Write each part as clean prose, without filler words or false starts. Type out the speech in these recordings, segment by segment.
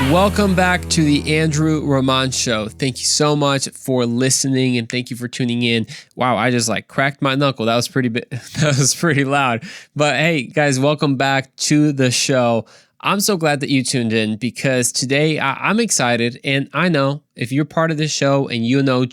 Welcome back to the Andrew Roman Show. Thank you so much for listening and thank you for tuning in. Wow, I just cracked my knuckle. That was that was pretty loud. But hey, guys, welcome back to the show. I'm so glad that you tuned in because today I'm excited, and I know if you're part of this show and you know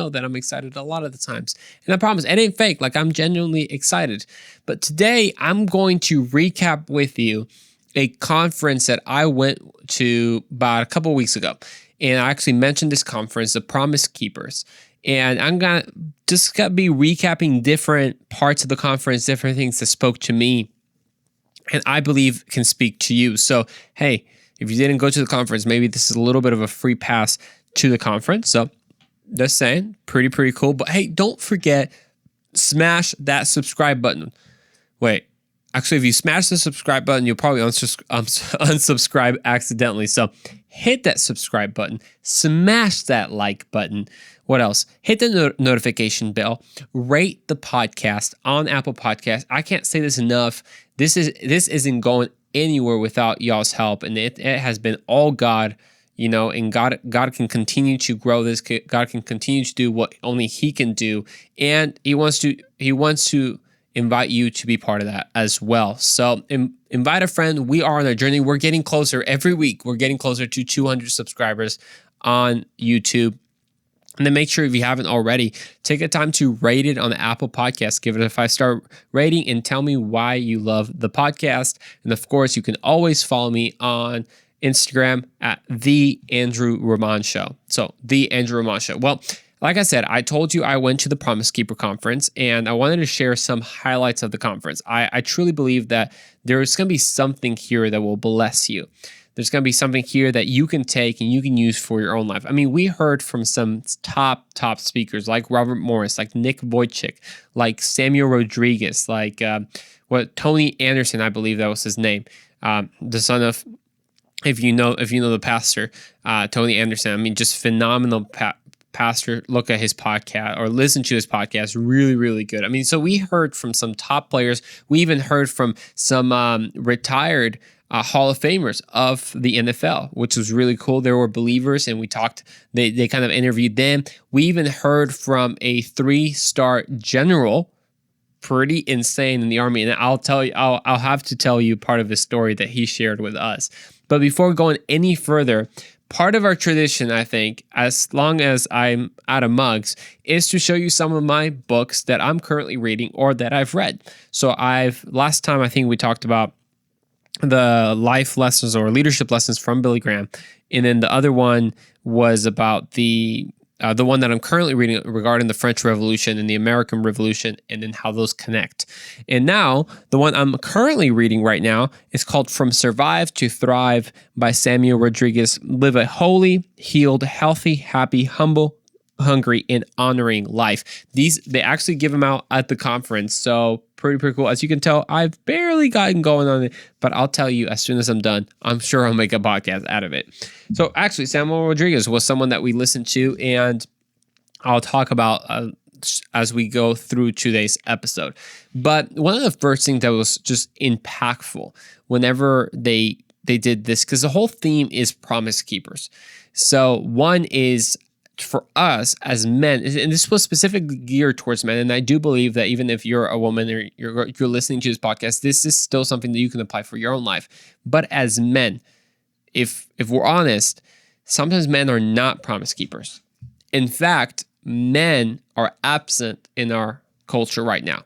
that I'm excited a lot of the times. And I promise, it ain't fake. I'm genuinely excited. But today I'm going to recap with you a conference that I went to about a couple of weeks ago. And I actually mentioned this conference, the Promise Keepers. And I'm going to just be recapping different parts of the conference, different things that spoke to me and I believe can speak to you. So, hey, if you didn't go to the conference, maybe this is a little bit of a free pass to the conference. So just saying, pretty cool. But hey, don't forget, smash that subscribe button. Wait. Actually, if you smash the subscribe button, you'll probably unsubscribe accidentally. So hit that subscribe button, smash that like button. What else? Hit the notification bell, rate the podcast on Apple Podcasts. I can't say this enough. This isn't going anywhere without y'all's help. And it has been all God, and God can continue to grow this. God can continue to do what only He can do. And He wants to invite you to be part of that as well. So invite a friend. We are on a journey. We're getting closer every week. We're getting closer to 200 subscribers on YouTube. And then make sure, if you haven't already, take a time to rate it on the Apple Podcast. Give it a 5-star rating and tell me why you love the podcast. And of course, you can always follow me on Instagram at The Andrew Roman Show. So The Andrew Roman Show. Well, like I said, I told you I went to the Promise Keeper Conference, and I wanted to share some highlights of the conference. I truly believe that there's going to be something here that will bless you. There's going to be something here that you can take and you can use for your own life. I mean, we heard from some top speakers like Robert Morris, like Nick Vujicic, like Sammy Rodriguez, like Tony Anderson, I believe that was his name, the son of, if you know the pastor, Tony Anderson. I mean, just phenomenal pastor. Look at his podcast or listen to his podcast. Really good. I mean, so we heard from some top players. We even heard from some retired Hall of Famers of the NFL, which was really cool. There were believers, and we talked. They kind of interviewed them. We even heard from a 3-star general, pretty insane in the Army. And I'll tell you, I'll have to tell you part of his story that he shared with us. But before going any further, part of our tradition, I think, as long as I'm out of mugs, is to show you some of my books that I'm currently reading or that I've read. So last time I think we talked about the life lessons or leadership lessons from Billy Graham. And then the other one was about the one that I'm currently reading regarding the French Revolution and the American Revolution and then how those connect. And now the one I'm currently reading right now is called From Survive to Thrive by Sammy Rodriguez. Live a holy, healed, healthy, happy, humble, hungry, and honoring life. They actually give them out at the conference. So pretty cool. As you can tell, I've barely gotten going on it, but I'll tell you as soon as I'm done, I'm sure I'll make a podcast out of it. So actually, Samuel Rodriguez was someone that we listened to, and I'll talk about as we go through today's episode. But one of the first things that was just impactful whenever they did this, because the whole theme is Promise Keepers. So one is, for us as men, and this was specifically geared towards men, and I do believe that even if you're a woman or you're listening to this podcast, this is still something that you can apply for your own life. But as men, if we're honest, sometimes men are not promise keepers. In fact, men are absent in our culture right now.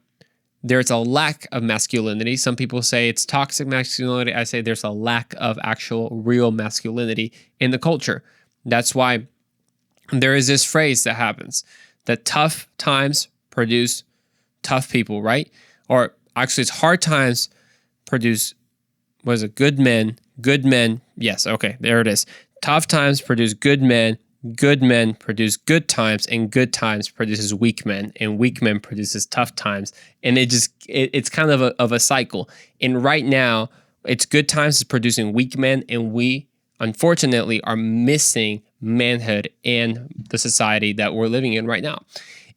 There's a lack of masculinity. Some people say it's toxic masculinity. I say there's a lack of actual real masculinity in the culture. That's why there is this phrase that happens, that tough times produce tough people, right? Or actually, it's hard times produce, good men? Yes, okay, there it is. Tough times produce good men produce good times, and good times produces weak men, and weak men produces tough times. And it's kind of a cycle. And right now, it's good times is producing weak men, and we, unfortunately, are missing manhood in the society that we're living in right now.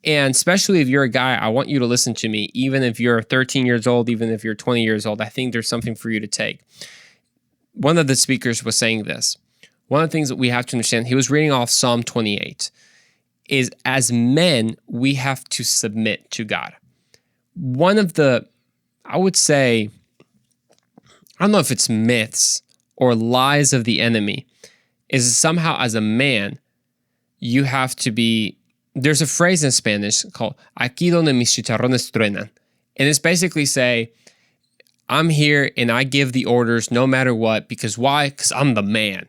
And especially if you're a guy, I want you to listen to me. Even if you're 13 years old, even if you're 20 years old, I think there's something for you to take. One of the speakers was saying this: one of the things that we have to understand, he was reading off Psalm 28, is as men, we have to submit to God. One of the, I would say, I don't know if it's myths or lies of the enemy, is somehow as a man, you have to be, there's a phrase in Spanish called, aquí donde mis chicharrones truenan. And it's basically say, I'm here and I give the orders no matter what, because why? Because I'm the man.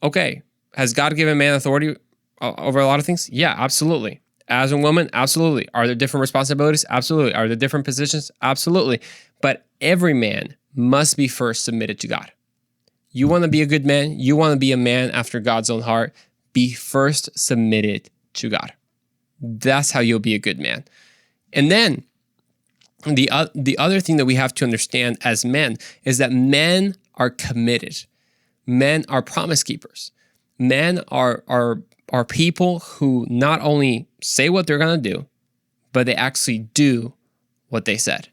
Okay, has God given man authority over a lot of things? Yeah, absolutely. As a woman, absolutely. Are there different responsibilities? Absolutely. Are there different positions? Absolutely. But every man must be first submitted to God. You want to be a good man? You want to be a man after God's own heart? Be first submitted to God. That's how you'll be a good man. And then the other thing that we have to understand as men is that men are committed. Men are promise keepers. Men are people who not only say what they're going to do, but they actually do what they said.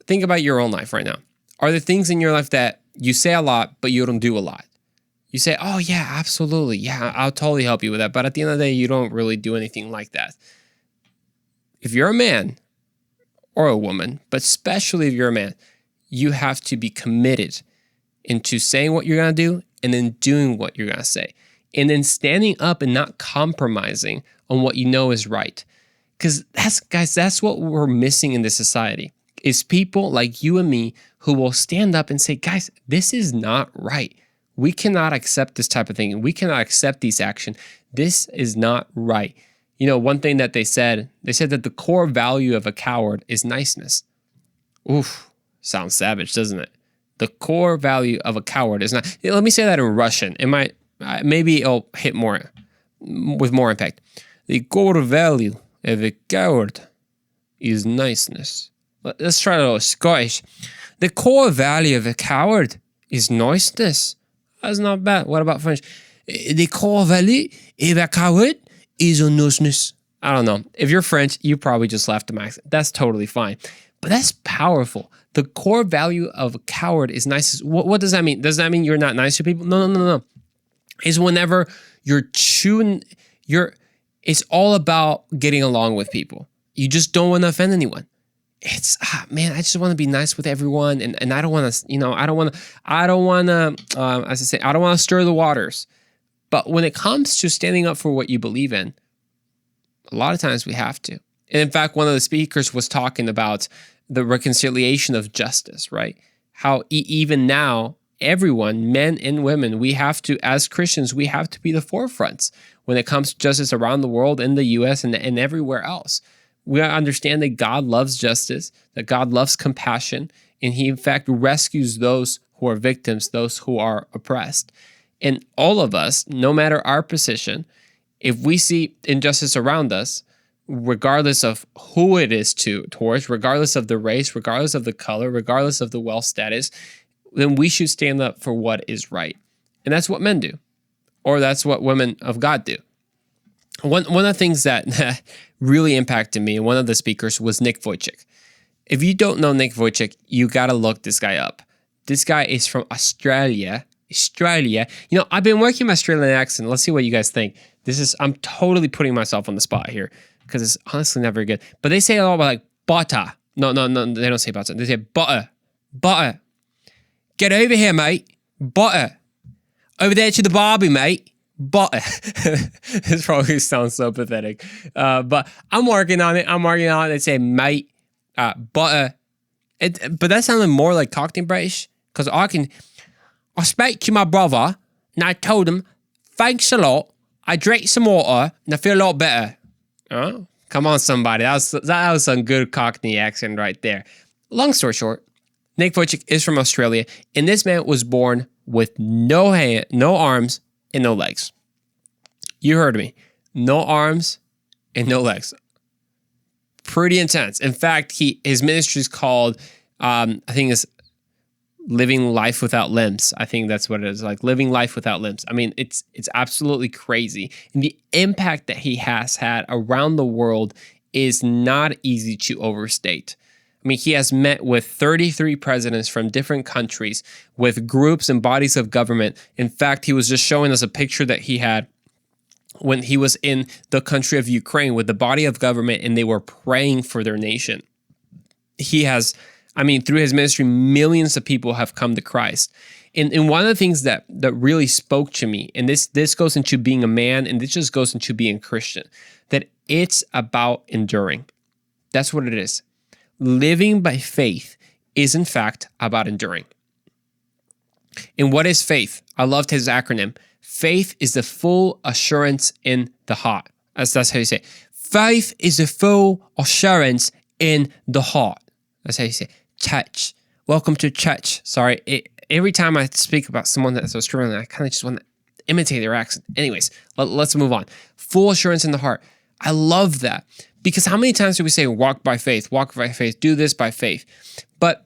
Think about your own life right now. Are there things in your life that you say a lot, but you don't do a lot? You say, oh yeah, absolutely. Yeah, I'll totally help you with that. But at the end of the day, you don't really do anything like that. If you're a man or a woman, but especially if you're a man, you have to be committed into saying what you're going to do and then doing what you're going to say. And then standing up and not compromising on what you know is right. Because that's what we're missing in this society, is people like you and me who will stand up and say, guys, this is not right. We cannot accept this type of thing. We cannot accept these action. This is not right. You know, one thing that they said that the core value of a coward is niceness. Oof, sounds savage, doesn't it? The core value of a coward is not. Let me say that in Russian. It might, maybe it'll hit more with more impact. The core value of a coward is niceness. Let's try a little Scottish. The core value of a coward is niceness. That's not bad. What about French? The core value of a coward is niceness. I don't know. If you're French, you probably just laughed at my accent. That's totally fine. But that's powerful. The core value of a coward is niceness. What does that mean? Does that mean you're not nice to people? No. It's whenever you're chewing, it's all about getting along with people. You just don't want to offend anyone. It's, man, I just want to be nice with everyone. And I don't want to, I don't want to, as I say, I don't want to stir the waters. But when it comes to standing up for what you believe in, a lot of times we have to. And in fact, one of the speakers was talking about the reconciliation of justice, right? How even now, everyone, men and women, we have to, as Christians, we have to be the forefronts when it comes to justice around the world, in the U.S. and everywhere else. We understand that God loves justice, that God loves compassion, and he, in fact, rescues those who are victims, those who are oppressed. And all of us, no matter our position, if we see injustice around us, regardless of who it is towards, regardless of the race, regardless of the color, regardless of the wealth status, then we should stand up for what is right. And that's what men do, or that's what women of God do. One of the things that really impacted me, and one of the speakers was Nick Vujicic. If you don't know Nick Vujicic, you got to look this guy up. This guy is from Australia. I've been working my Australian accent. Let's see what you guys think. I'm totally putting myself on the spot here because it's honestly never good. But they say a lot about like butter. No, they don't say butter. They say butter. Get over here, mate. Butter. Over there to the Barbie, mate. Butter. This probably sounds so pathetic. But I'm working on it. They say, mate, butter. But that sounded more like Cockney British because I spoke to my brother and I told him, thanks a lot. I drank some water and I feel a lot better. Oh, come on, somebody. That was some good Cockney accent right there. Long story short, Nick Vujicic is from Australia, and this man was born with no arms, and no legs. You heard me. No arms and no legs. Pretty intense. In fact, his ministry is called, I think it's Living Life Without Limbs. I think that's what it is, like Living Life Without Limbs. I mean, it's absolutely crazy. And the impact that he has had around the world is not easy to overstate. I I mean, he has met with 33 presidents from different countries, with groups and bodies of government. In fact, he was just showing us a picture that he had when he was in the country of Ukraine with the body of government, and they were praying for their nation. He has, I mean, through his ministry, millions of people have come to Christ. And one of the things that really spoke to me, and this goes into being a man, and this just goes into being a Christian, that it's about enduring. That's what it is. Living by faith is, in fact, about enduring. And what is faith? I loved his acronym. Faith is the full assurance in the heart. That's how you say it. Faith is the full assurance in the heart. That's how you say it. Church. Welcome to church. Sorry. Every time I speak about someone that's Australian, I kind of just want to imitate their accent. Anyways, let's move on. Full assurance in the heart. I love that. Because how many times do we say walk by faith, do this by faith? But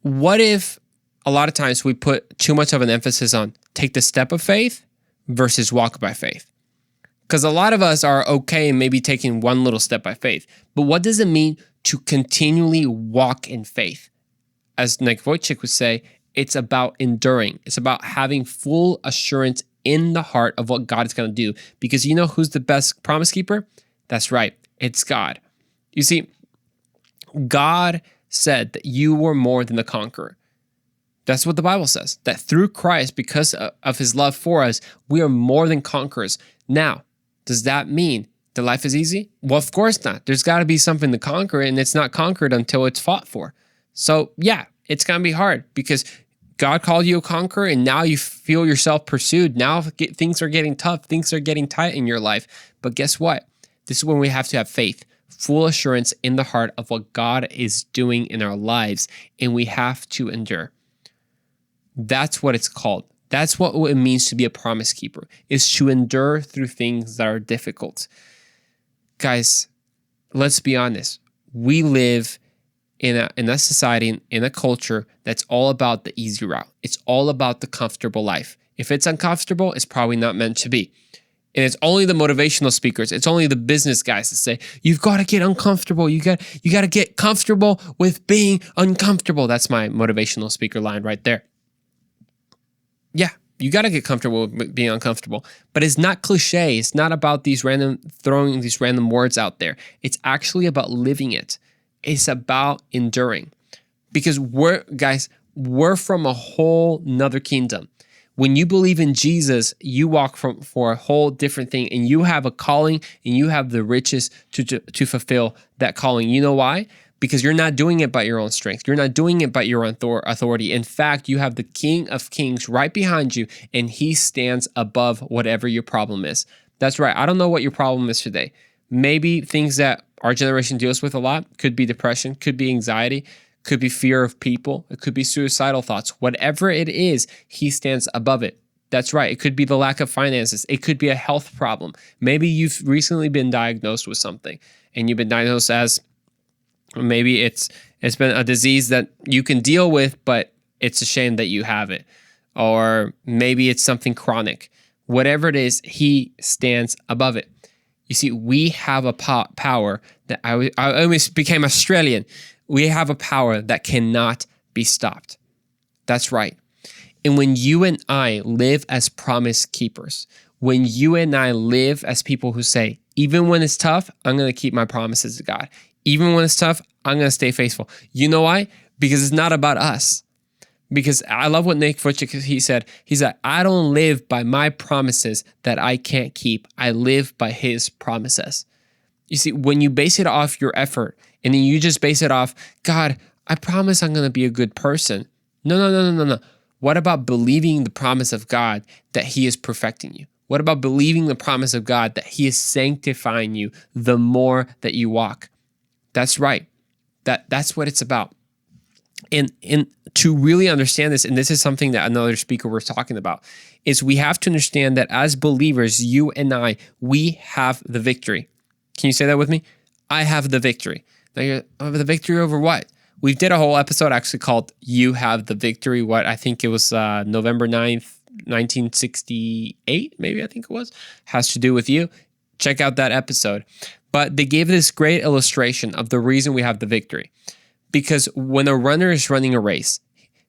what if a lot of times we put too much of an emphasis on take the step of faith versus walk by faith? Because a lot of us are okay in maybe taking one little step by faith. But what does it mean to continually walk in faith? As like Vujicic would say, it's about enduring. It's about having full assurance in the heart of what God is going to do. Because you know who's the best promise keeper? That's right. It's God. You see, God said that you were more than a conqueror. That's what the Bible says, that through Christ, because of his love for us, we are more than conquerors. Now, does that mean that life is easy? Well, of course not. There's got to be something to conquer, and it's not conquered until it's fought for. So yeah, it's going to be hard because God called you a conqueror, and now you feel yourself pursued. Now things are getting tough. Things are getting tight in your life. But guess what? This is when we have to have faith, full assurance in the heart of what God is doing in our lives, and we have to endure. That's what it's called. That's what it means to be a promise keeper, is to endure through things that are difficult. Guys, let's be honest. We live in a society, in a culture that's all about the easy route. It's all about the comfortable life. If it's uncomfortable, it's probably not meant to be. And it's only the motivational speakers. It's only the business guys that say, you've got to get uncomfortable. You got to get comfortable with being uncomfortable. That's my motivational speaker line right there. Yeah, you got to get comfortable with being uncomfortable. But it's not cliche. It's not about throwing these random words out there. It's actually about living it. It's about enduring. Because we're from a whole nother kingdom. When you believe in Jesus, you walk for a whole different thing, and you have a calling, and you have the riches to fulfill that calling. You know why? Because you're not doing it by your own strength. You're not doing it by your own authority. In fact, you have the King of Kings right behind you, and he stands above whatever your problem is. That's right. I don't know what your problem is today. Maybe things that our generation deals with a lot could be depression, could be anxiety, could be fear of people. It could be suicidal thoughts. Whatever it is, he stands above it. That's right. It could be the lack of finances. It could be a health problem. Maybe you've recently been diagnosed with something, and you've been diagnosed as maybe it's been a disease that you can deal with, but it's a shame that you have it. Or maybe it's something chronic. Whatever it is, he stands above it. You see, we have a power that I almost became Australian. We have a power that cannot be stopped. That's right. And when you and I live as promise keepers, when you and I live as people who say, even when it's tough, I'm going to keep my promises to God. Even when it's tough, I'm going to stay faithful. You know why? Because it's not about us. Because I love what Nick Vujicic, he said, I don't live by my promises that I can't keep. I live by his promises. You see, when you base it off your effort, and then you just base it off, God, I promise I'm going to be a good person. No. What about believing the promise of God that he is perfecting you? What about believing the promise of God that he is sanctifying you the more that you walk? That's right. That's what it's about. And to really understand this, and this is something that another speaker was talking about, is we have to understand that as believers, you and I, we have the victory. Can you say that with me? I have the victory. Now you're, the victory over what? We did a whole episode actually called You Have the Victory. What I think it was November 9th, 1968, maybe I think it was. Has to do with you. Check out that episode. But they gave this great illustration of the reason we have the victory. Because when a runner is running a race,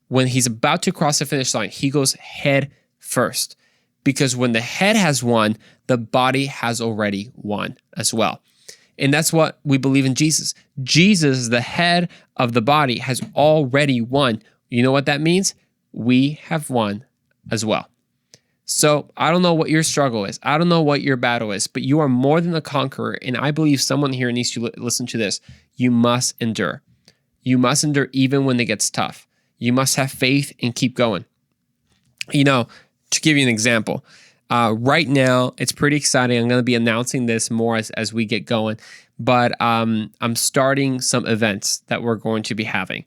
when he's about to cross the finish line, he goes head first. Because when the head has won, the body has already won as well. And that's what we believe in Jesus. Jesus, the head of the body, has already won. You know what that means? We have won as well. So I don't know what your struggle is. I don't know what your battle is, but you are more than a conqueror. And I believe someone here needs to listen to this. You must endure. You must endure even when it gets tough. You must have faith and keep going. You know, to give you an example, right now, it's pretty exciting. I'm going to be announcing this more as we get going. But I'm starting some events that we're going to be having.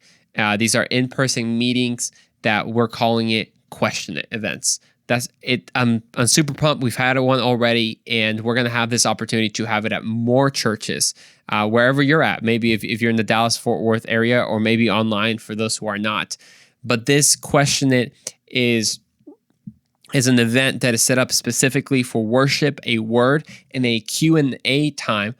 These are in-person meetings that we're calling it Question It events. That's it. I'm super pumped. We've had one already, and we're going to have this opportunity to have it at more churches, wherever you're at. Maybe if you're in the Dallas-Fort Worth area, or maybe online for those who are not. But this Question It is an event that is set up specifically for worship, a word, and a Q&A time,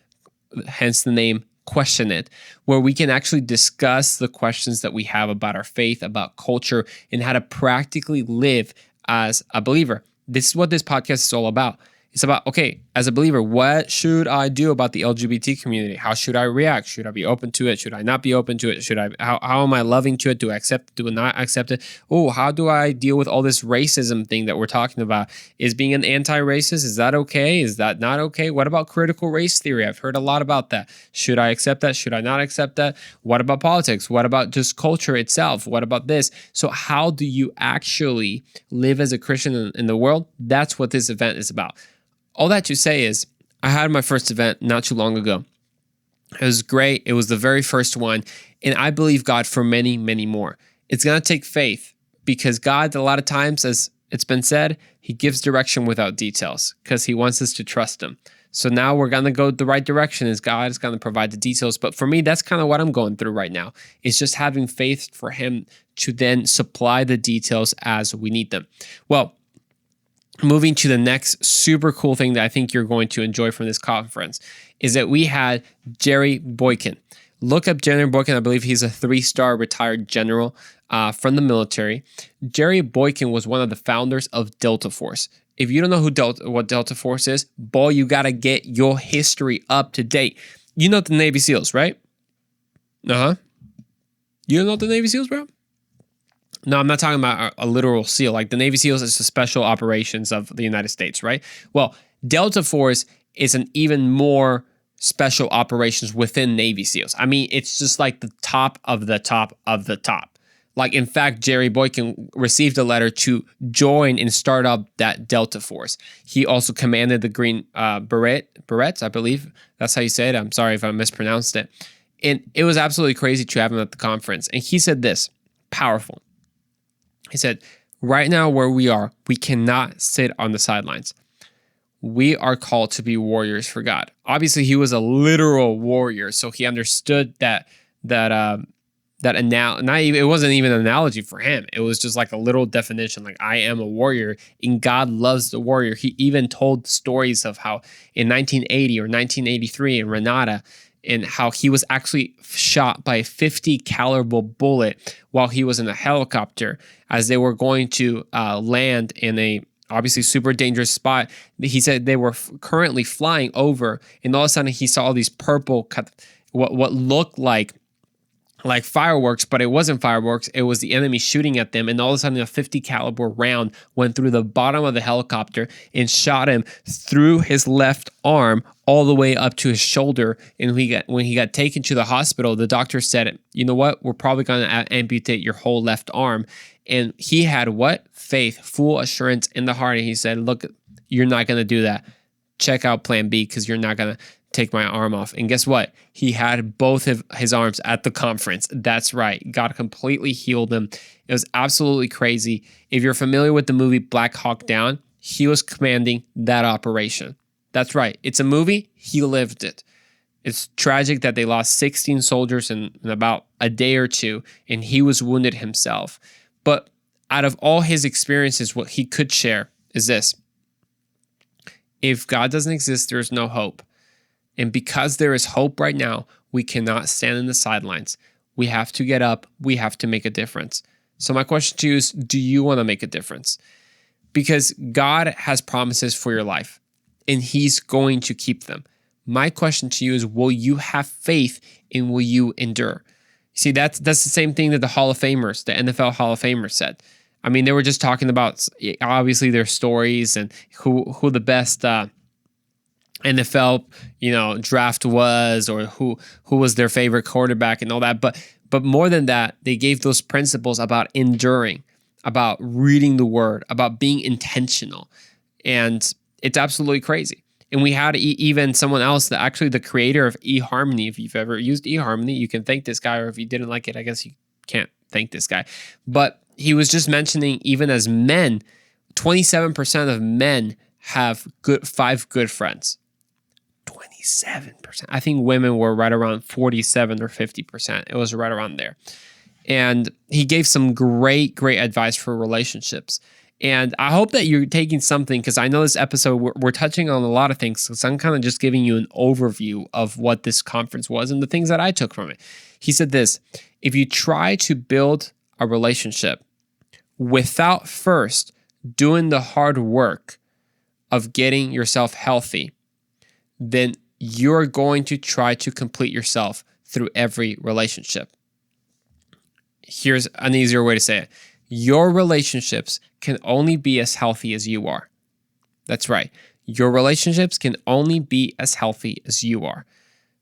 hence the name Question It, where we can actually discuss the questions that we have about our faith, about culture, and how to practically live as a believer. This is what this podcast is all about. It's about, okay, as a believer, what should I do about the LGBT community? How should I react? Should I be open to it? Should I not be open to it? How am I loving to it? Do I accept it? Do I not accept it? Oh, how do I deal with all this racism thing that we're talking about? Is being an anti-racist, is that okay? Is that not okay? What about critical race theory? I've heard a lot about that. Should I accept that? Should I not accept that? What about politics? What about just culture itself? What about this? So how do you actually live as a Christian in the world? That's what this event is about. All that to say is, I had my first event not too long ago. It was great. It was the very first one. And I believe God for many, many more. It's going to take faith, because God, a lot of times, as it's been said, he gives direction without details because he wants us to trust him. So now we're going to go the right direction, as God is going to provide the details. But for me, that's kind of what I'm going through right now. It's just having faith for him to then supply the details as we need them. Well, moving to the next super cool thing that I think you're going to enjoy from this conference is that we had Jerry Boykin. Look up Jerry Boykin. I believe he's a 3-star retired general from the military. Jerry Boykin was one of the founders of Delta Force. If you don't know what Delta Force is, boy, you got to get your history up to date. You know the Navy SEALs, right? You don't know the Navy SEALs, bro? No, I'm not talking about a literal SEAL. Like the Navy SEALs is the special operations of the United States, right? Well, Delta Force is an even more special operations within Navy SEALs. I mean, it's just like the top of the top of the top. Like, in fact, Jerry Boykin received a letter to join and start up that Delta Force. He also commanded the Green Berets, I believe. That's how you say it. I'm sorry if I mispronounced it. And it was absolutely crazy to have him at the conference. And he said this, powerful. He said, right now where we are, we cannot sit on the sidelines. We are called to be warriors for God. Obviously, he was a literal warrior, so he understood it wasn't even an analogy for him. It was just like a literal definition, like I am a warrior, and God loves the warrior. He even told stories of how in 1980 or 1983 in Grenada, and how he was actually shot by a 50 caliber bullet while he was in a helicopter as they were going to land in a obviously super dangerous spot. He said they were currently flying over, and all of a sudden he saw these purple, what looked like fireworks, but it wasn't fireworks. It was the enemy shooting at them. And all of a sudden a 50 caliber round went through the bottom of the helicopter and shot him through his left arm all the way up to his shoulder. And when he got taken to the hospital, the doctor said, you know what? We're probably going to amputate your whole left arm. And he had what? Faith, full assurance in the heart. And he said, look, you're not going to do that. Check out plan B, because you're not going to take my arm off. And guess what? He had both of his arms at the conference. That's right. God completely healed him. It was absolutely crazy. If you're familiar with the movie Black Hawk Down, he was commanding that operation. That's right. It's a movie. He lived it. It's tragic that they lost 16 soldiers in about a day or two, and he was wounded himself. But out of all his experiences, what he could share is this. If God doesn't exist, there's no hope. And because there is hope right now, we cannot stand in the sidelines. We have to get up. We have to make a difference. So my question to you is, do you want to make a difference? Because God has promises for your life, and he's going to keep them. My question to you is, will you have faith and will you endure? See, that's the same thing that the Hall of Famers, the NFL Hall of Famers said. I mean, they were just talking about, obviously, their stories and who the best NFL, draft was, or who was their favorite quarterback and all that. But more than that, they gave those principles about enduring, about reading the word, about being intentional. And it's absolutely crazy. And we had even someone else, that actually the creator of eHarmony. If you've ever used eHarmony, you can thank this guy, or if you didn't like it, I guess you can't thank this guy. But he was just mentioning, even as men, 27% of men have 5 good friends. 27%. I think women were right around 47 or 50%. It was right around there. And he gave some great advice for relationships. And I hope that you're taking something, because I know this episode, we're touching on a lot of things. So I'm kind of just giving you an overview of what this conference was and the things that I took from it. He said this: if you try to build a relationship without first doing the hard work of getting yourself healthy, then you're going to try to complete yourself through every relationship. Here's an easier way to say it. Your relationships can only be as healthy as you are. That's right. Your relationships can only be as healthy as you are.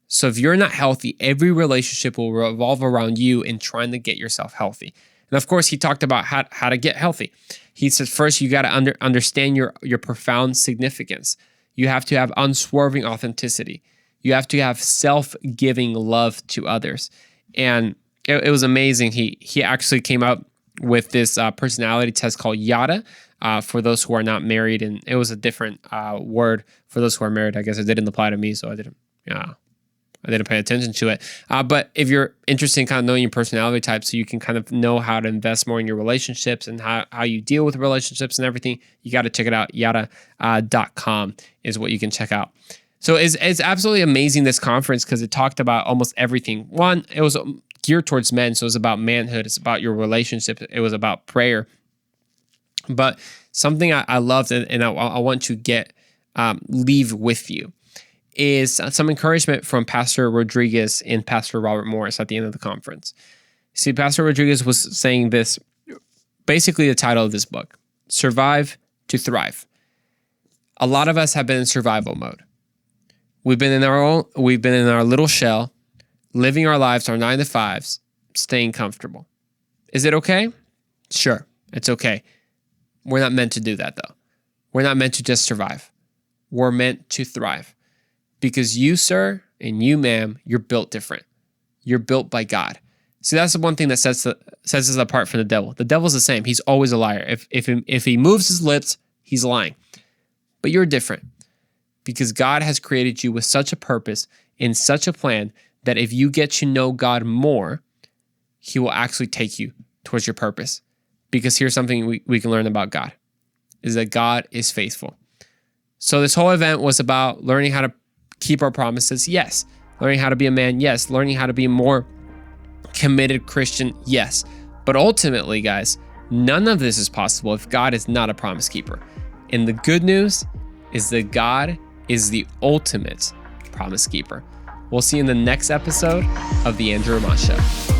So if you're not healthy, every relationship will revolve around you and trying to get yourself healthy. And of course, he talked about how to get healthy. He said, first, you got to understand your profound significance. You have to have unswerving authenticity. You have to have self-giving love to others. And it was amazing. He actually came out with this personality test called YADA for those who are not married. And it was a different word for those who are married. I guess it didn't apply to me, so I didn't pay attention to it. But if you're interested in kind of knowing your personality type, so you can kind of know how to invest more in your relationships and how you deal with relationships and everything, you got to check it out. Yada.com is what you can check out. So it's absolutely amazing, this conference, because it talked about almost everything. One, it was geared towards men, so it was about manhood. It's about your relationship. It was about prayer. But something I loved, and I want to leave with you, is some encouragement from Pastor Rodriguez and Pastor Robert Morris at the end of the conference. See, Pastor Rodriguez was saying this, basically the title of this book, Survive to Thrive. A lot of us have been in survival mode. We've been in our little shell, living our lives, our 9-to-5s, staying comfortable. Is it okay? Sure, it's okay. We're not meant to do that, though. We're not meant to just survive. We're meant to thrive. Because you, sir, and you, ma'am, you're built different. You're built by God. See, that's the one thing that sets us apart from the devil. The devil's the same. He's always a liar. If he moves his lips, he's lying. But you're different. Because God has created you with such a purpose and such a plan that if you get to know God more, he will actually take you towards your purpose. Because here's something we can learn about God, is that God is faithful. So this whole event was about learning how to keep our promises, yes. Learning how to be a man, yes. Learning how to be a more committed Christian, yes. But ultimately, guys, none of this is possible if God is not a promise keeper. And the good news is that God is the ultimate promise keeper. We'll see you in the next episode of The Andrew Ramon Show.